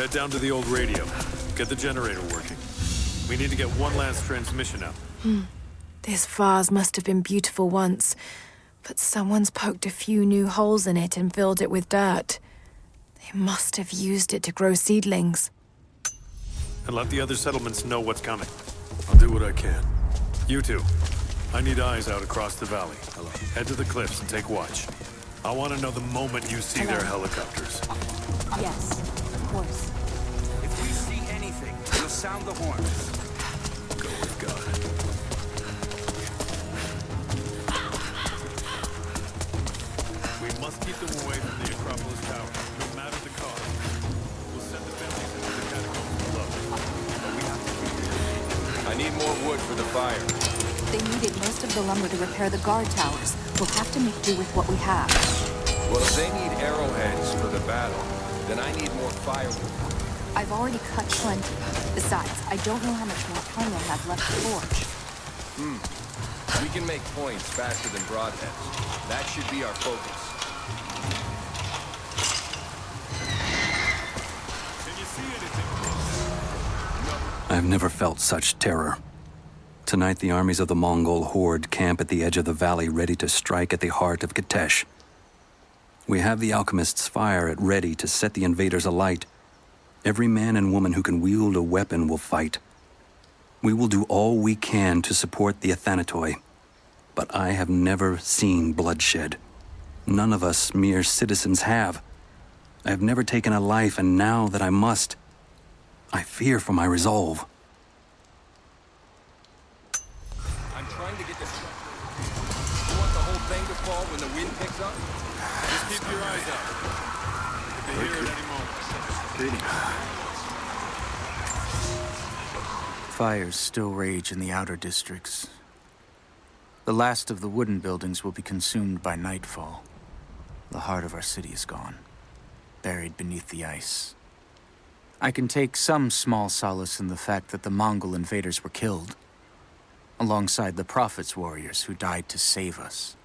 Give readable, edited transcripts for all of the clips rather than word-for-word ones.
Head down to the old radio. Get the generator working. We need to get one last transmission out. This vase must have been beautiful once, but someone's poked a few new holes in it and filled it with dirt. They must have used it to grow seedlings. And let the other settlements know what's coming. I'll do what I can. You two, I need eyes out across the valley. Hello. Head to the cliffs and take watch. I want to know the moment you see their helicopters. Yes, of course. If we see anything, we'll sound the horn. Go with God. We must keep them away from the Acropolis Tower, no matter the cost. We'll send the families into the catacombs below. But we have to keep them. I need more wood for the fire. They needed most of the lumber to repair the guard towers. We'll have to make do with what we have. Well, if they need arrowheads for the battle, then I need more firewood. I've already cut plenty. Besides, I don't know how much more time we'll have left to forge. We can make points faster than broadheads. That should be our focus. Can you see anything? I've never felt such terror. Tonight, the armies of the Mongol horde camp at the edge of the valley, ready to strike at the heart of Kitesh. We have the alchemist's fire at ready to set the invaders alight. Every man and woman who can wield a weapon will fight. We will do all we can to support the Athanatoi, but I have never seen bloodshed. None of us mere citizens have. I have never taken a life, and now that I must, I fear for my resolve. I'm trying to get this right. You want the whole thing to fall when the wind picks up? Just keep your eyes out. Could be here at any moment. Fires still rage in the outer districts. The last of the wooden buildings will be consumed by nightfall. The heart of our city is gone, buried beneath the ice. I can take some small solace in the fact that the Mongol invaders were killed, alongside the Prophet's warriors who died to save us.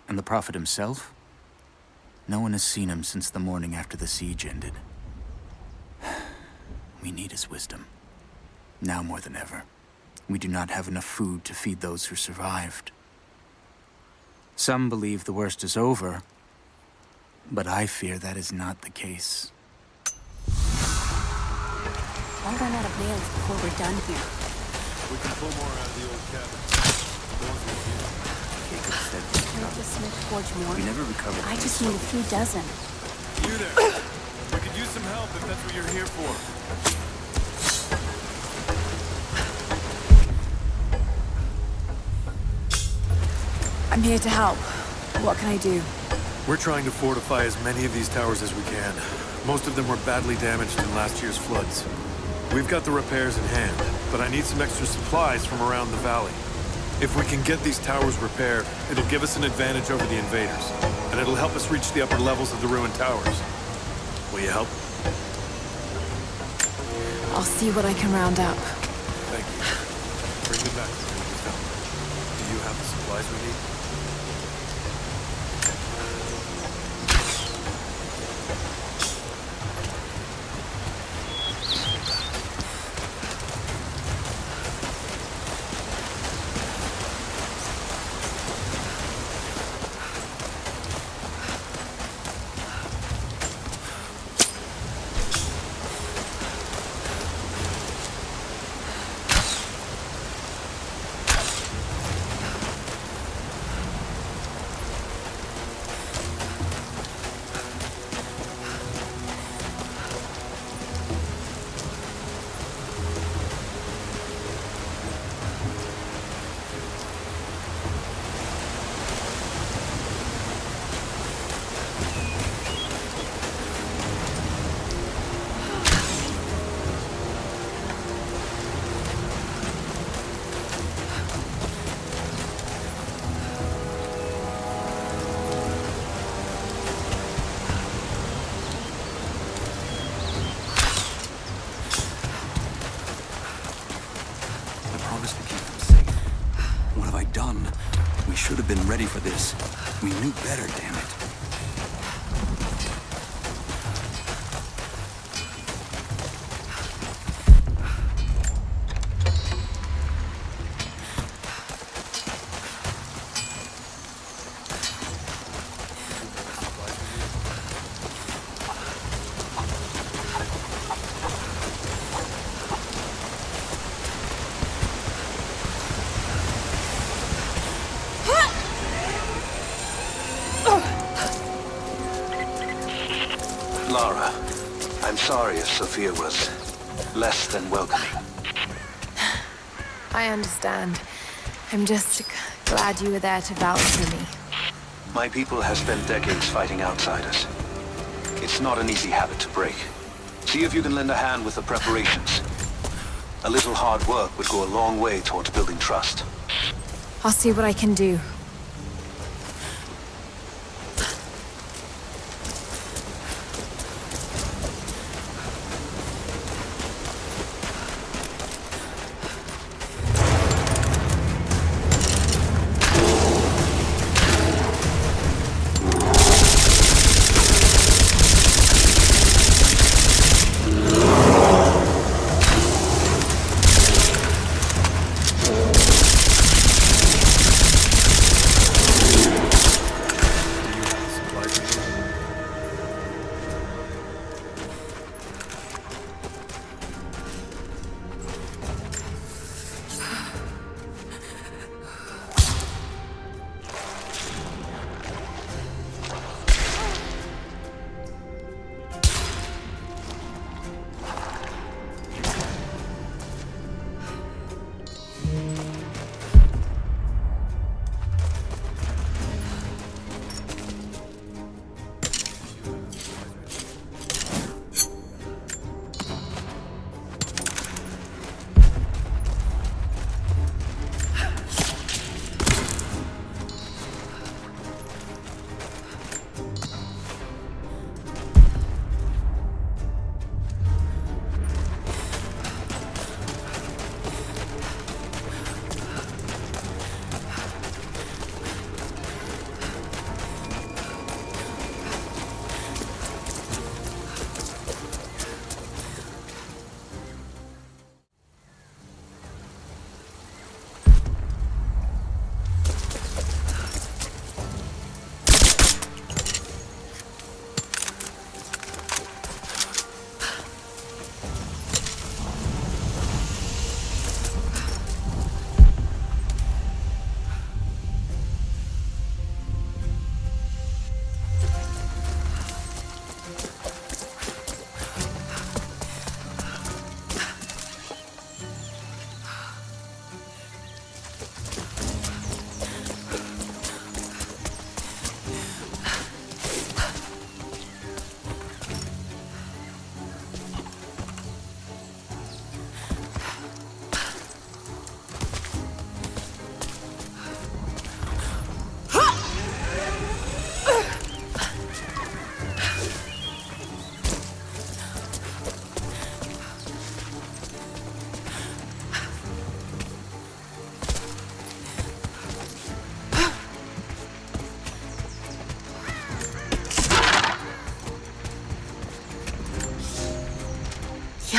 And the Prophet himself? No one has seen him since the morning after the siege ended. We need his wisdom. Now more than ever. We do not have enough food to feed those who survived. Some believe the worst is over, but I fear that is not the case. I'll run out of nails before we're done here. We can pull more out of the old cabin. The ones we used. Jacob said Can't the smith forge more? we never recovered. I just need a few dozen. You there. We could use some help if that's what you're here for. I'm here to help. What can I do? We're trying to fortify as many of these towers as we can. Most of them were badly damaged in last year's floods. We've got the repairs in hand, but I need some extra supplies from around the valley. If we can get these towers repaired, it'll give us an advantage over the invaders, and it'll help us reach the upper levels of the ruined towers. Will you help? I'll see what I can round up. Thank you. Bring them back to me when you're done. Do you have the supplies we need? Should have been ready for this. We knew better, damn it. if Sophia was less than welcoming. I understand. I'm just glad you were there to vouch for me. My people have spent decades fighting outsiders. It's not an easy habit to break. See if you can lend a hand with the preparations. A little hard work would go a long way towards building trust. I'll see what I can do.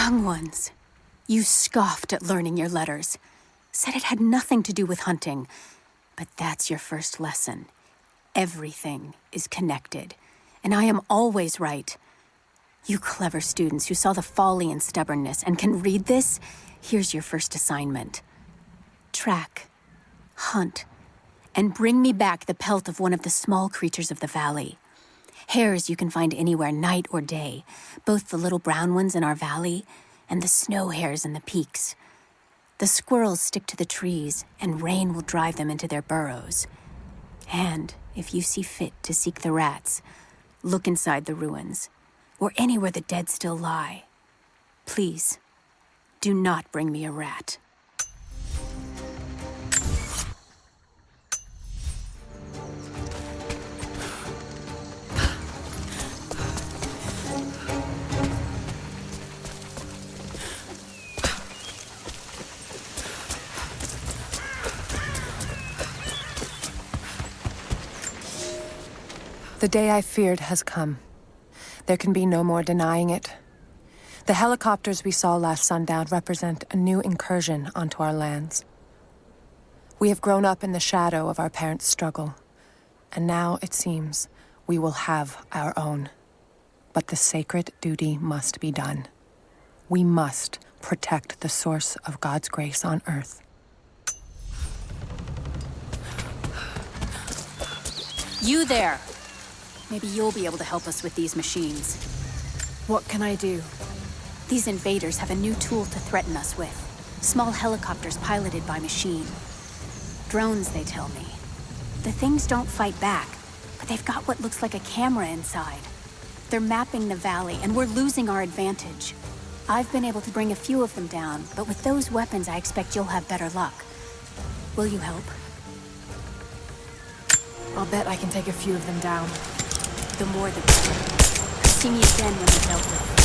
Young ones, you scoffed at learning your letters. Said it had nothing to do with hunting. But that's your first lesson. Everything is connected. And I am always right. You clever students who saw the folly and stubbornness and can read this, here's your first assignment. Track, hunt, and bring me back the pelt of one of the small creatures of the valley. Hares you can find anywhere, night or day, both the little brown ones in our valley and the snow hares in the peaks. The squirrels stick to the trees, and rain will drive them into their burrows. And if you see fit to seek the rats, look inside the ruins, or anywhere the dead still lie. Please, do not bring me a rat. The day I feared has come. There can be no more denying it. The helicopters we saw last sundown represent a new incursion onto our lands. We have grown up in the shadow of our parents' struggle, and now, it seems, we will have our own. But the sacred duty must be done. We must protect the source of God's grace on Earth. You there! Maybe you'll be able to help us with these machines. What can I do? These invaders have a new tool to threaten us with. Small helicopters piloted by machine. Drones, they tell me. The things don't fight back, but they've got what looks like a camera inside. They're mapping the valley, and we're losing our advantage. I've been able to bring a few of them down, but with those weapons, I expect you'll have better luck. Will you help? I'll bet I can take a few of them down. The more the better. See me again when they're dealt with.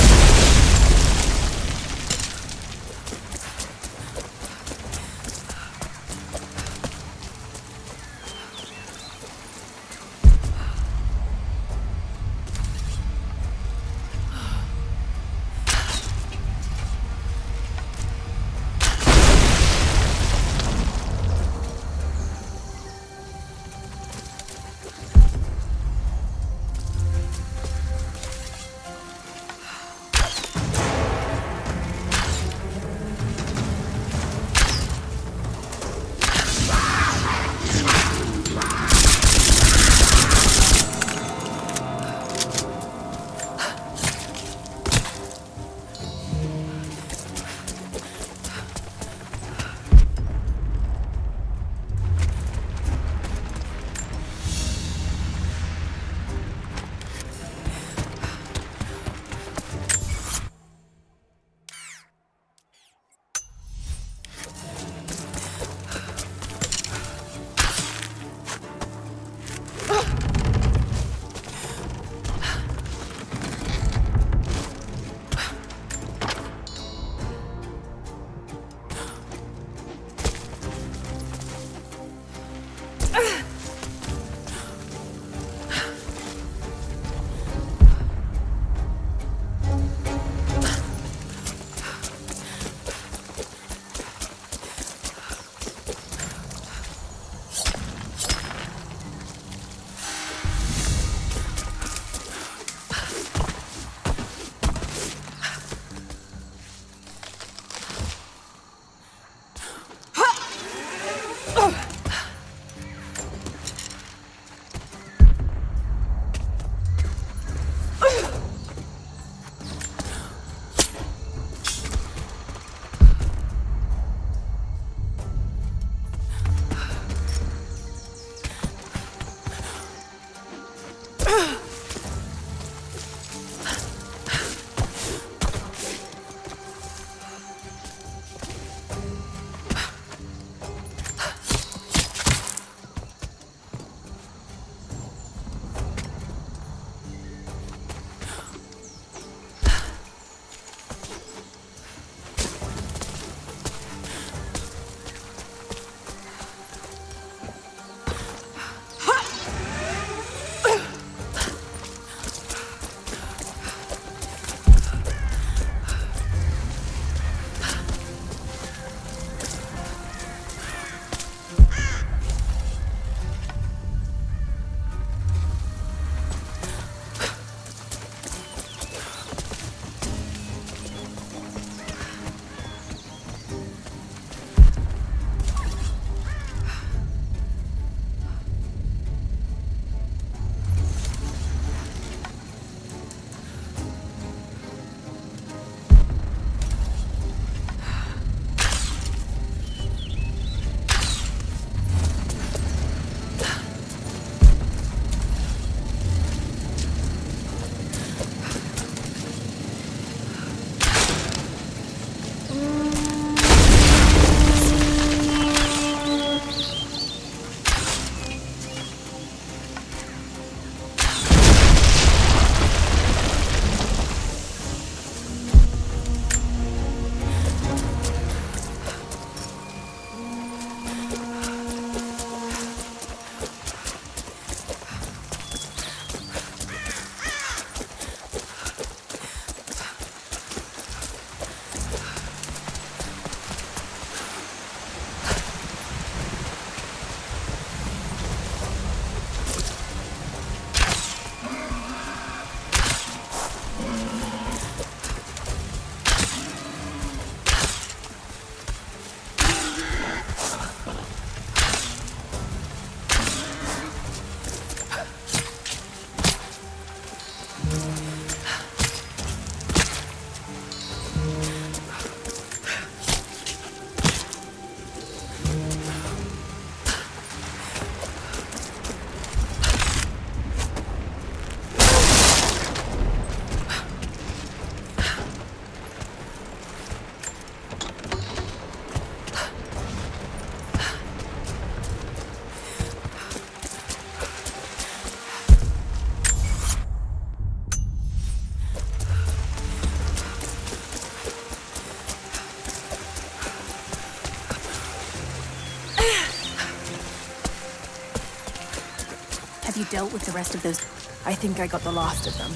You dealt with the rest of those. I think I got the last of them.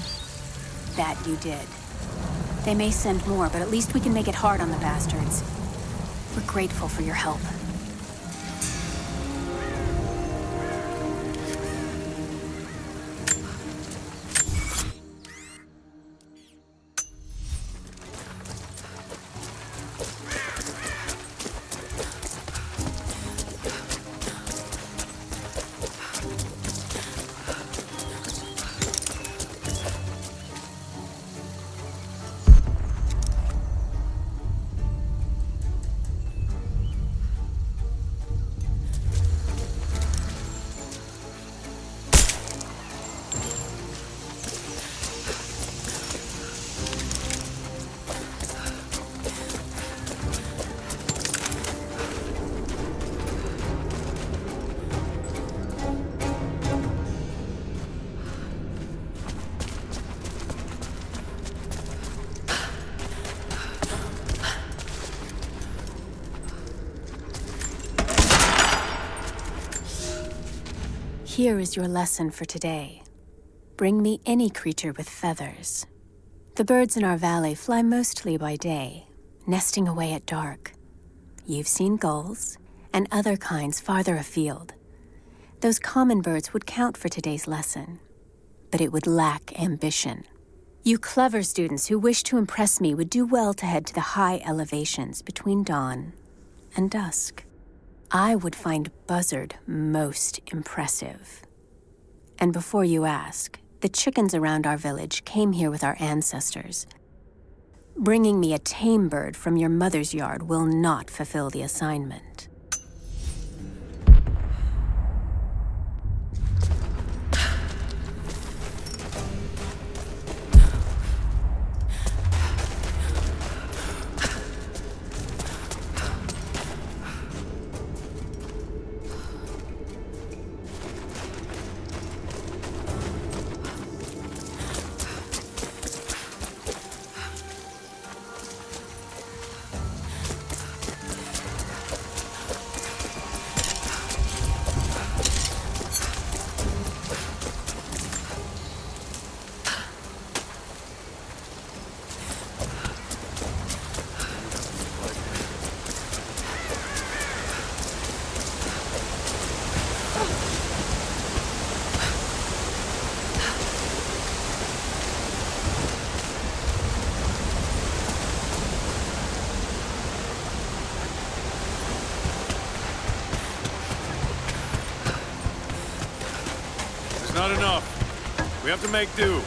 That you did. They may send more, but at least we can make it hard on the bastards. We're grateful for your help. Here is your lesson for today. Bring me any creature with feathers. The birds in our valley fly mostly by day, nesting away at dark. You've seen gulls and other kinds farther afield. Those common birds would count for today's lesson, but it would lack ambition. You clever students who wish to impress me would do well to head to the high elevations between dawn and dusk. I would find Buzzard most impressive. And before you ask, the chickens around our village came here with our ancestors. Bringing me a tame bird from your mother's yard will not fulfill the assignment. Not enough. We have to make do.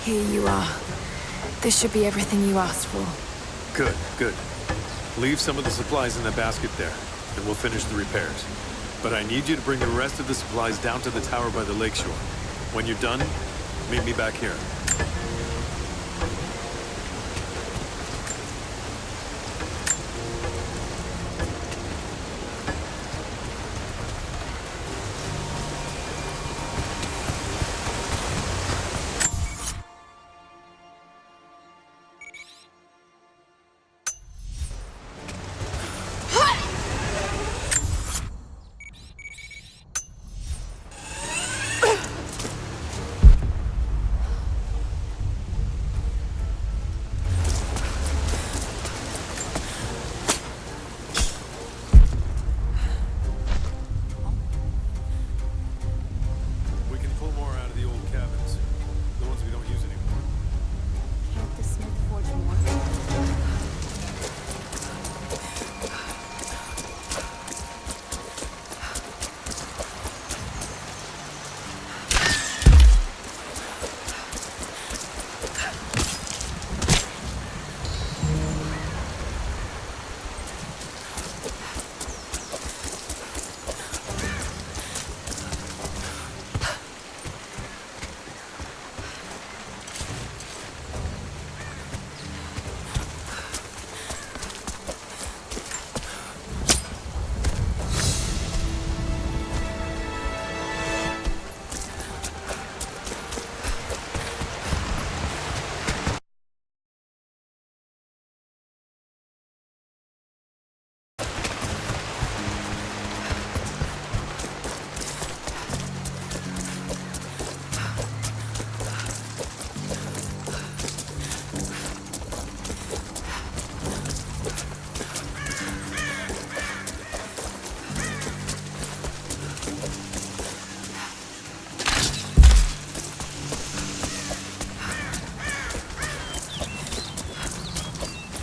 Here you are. This should be everything you asked for. Good, good. Leave some of the supplies in the basket there, and we'll finish the repairs. But I need you to bring the rest of the supplies down to the tower by the lakeshore. When you're done, meet me back here.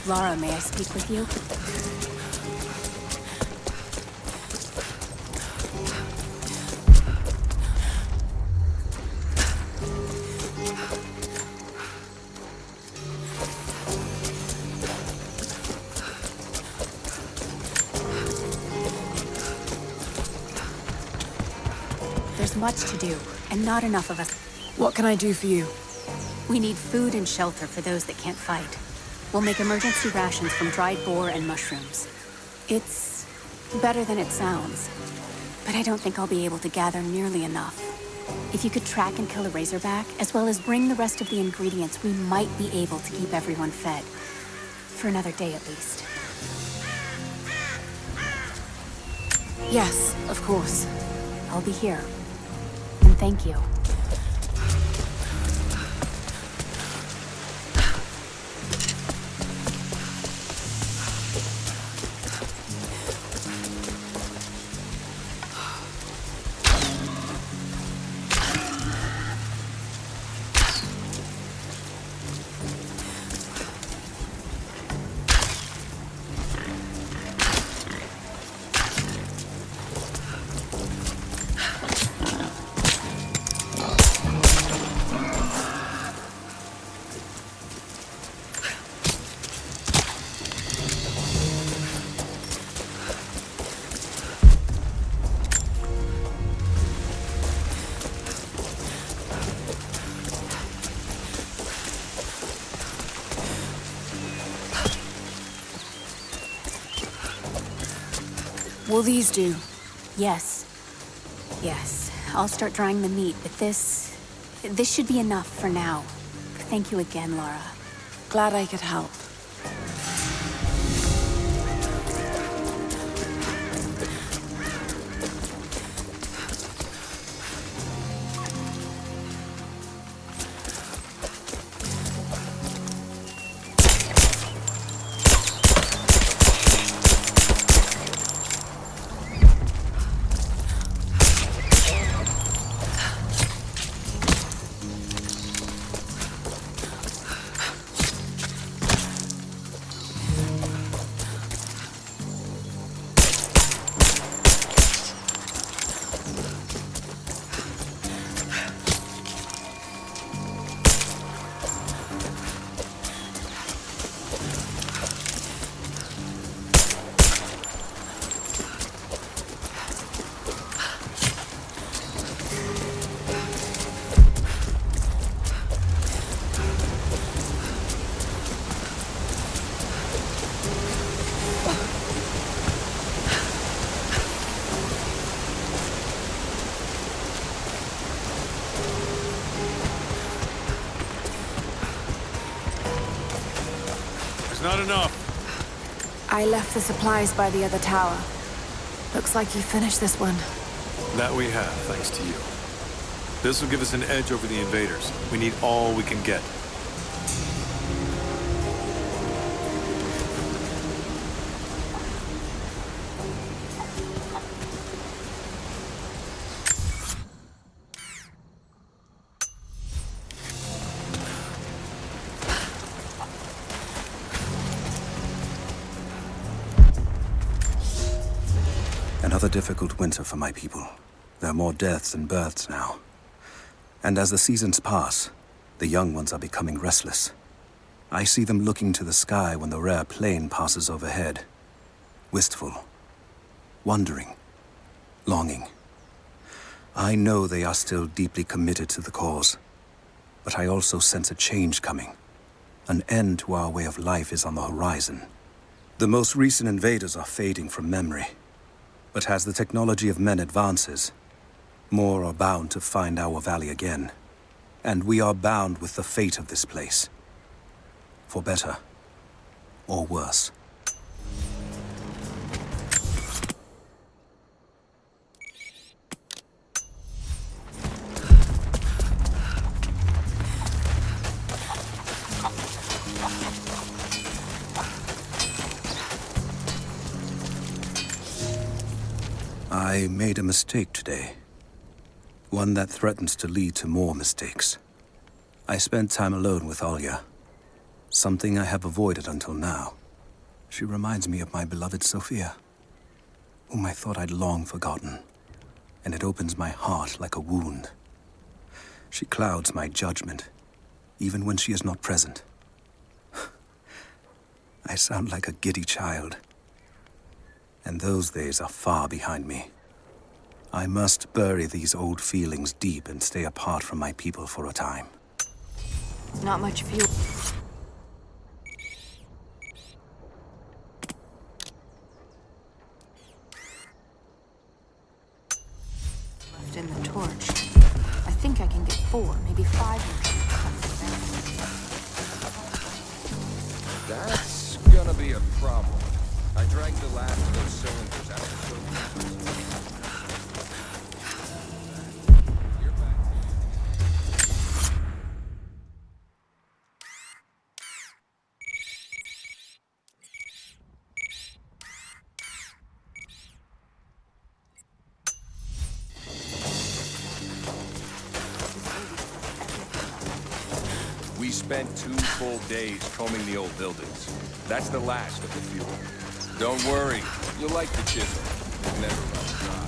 Lara, may I speak with you? There's much to do, and not enough of us. What can I do for you? We need food and shelter for those that can't fight. We'll make emergency rations from dried boar and mushrooms. It's better than it sounds, but I don't think I'll be able to gather nearly enough. If you could track and kill a razorback, as well as bring the rest of the ingredients, we might be able to keep everyone fed. For another day at least. Yes, of course. I'll be here. And thank you. Will these do? Yes. Yes. I'll start drying the meat, but this should be enough for now. Thank you again, Lara. Glad I could help. Not enough. I left the supplies by the other tower. Looks like you finished this one. That we have, thanks to you. This will give us an edge over the invaders. We need all we can get. Another difficult winter for my people. There are more deaths than births now. And as the seasons pass, the young ones are becoming restless. I see them looking to the sky when the rare plane passes overhead. Wistful. Wondering. Longing. I know they are still deeply committed to the cause. But I also sense a change coming. An end to our way of life is on the horizon. The most recent invaders are fading from memory. But as the technology of men advances, more are bound to find our valley again. And we are bound with the fate of this place. For better or worse. I made a mistake today. One that threatens to lead to more mistakes. I spent time alone with Alya. Something I have avoided until now. She reminds me of my beloved Sophia, whom I thought I'd long forgotten, and it opens my heart like a wound. She clouds my judgment, even when she is not present. I sound like a giddy child, and those days are far behind me. I must bury these old feelings deep and stay apart from my people for a time. Not much fuel. Left in the torch. I think I can get 4, maybe 5 more. That's gonna be a problem. I dragged the last of those cylinders out of the You're back. We spent 2 full days combing the old buildings. That's the last of the fuel. Don't worry, you'll like the chisel. It never runs dry.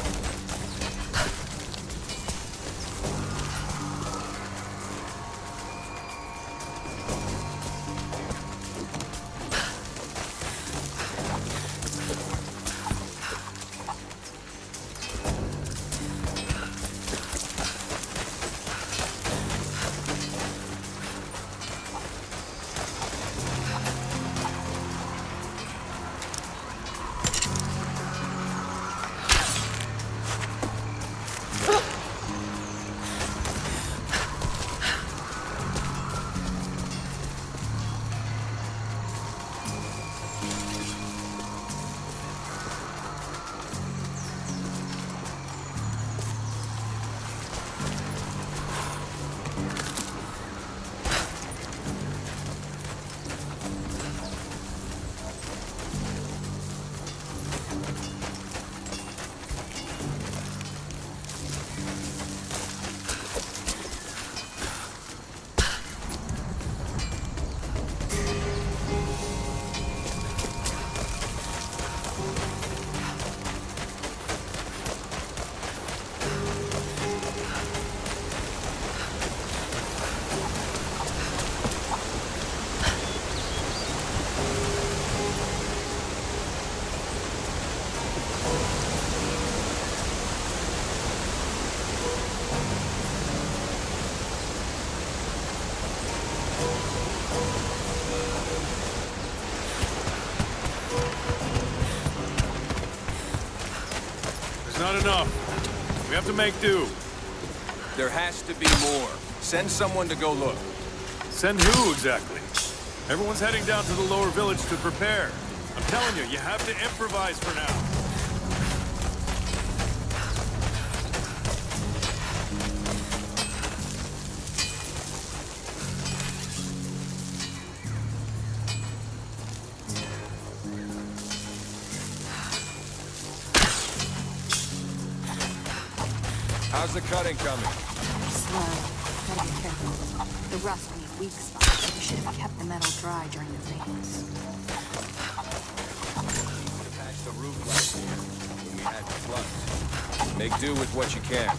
Not enough. We have to make do. There has to be more. Send someone to go look. Send who, exactly? Everyone's heading down to the lower village to prepare. I'm telling you, you have to improvise for now. How's the cutting coming? Slow. Gotta be careful. The rust needs weak spots. We should have kept the metal dry during the rains. Patched the roof last year when we had the floods. Make do with what you can.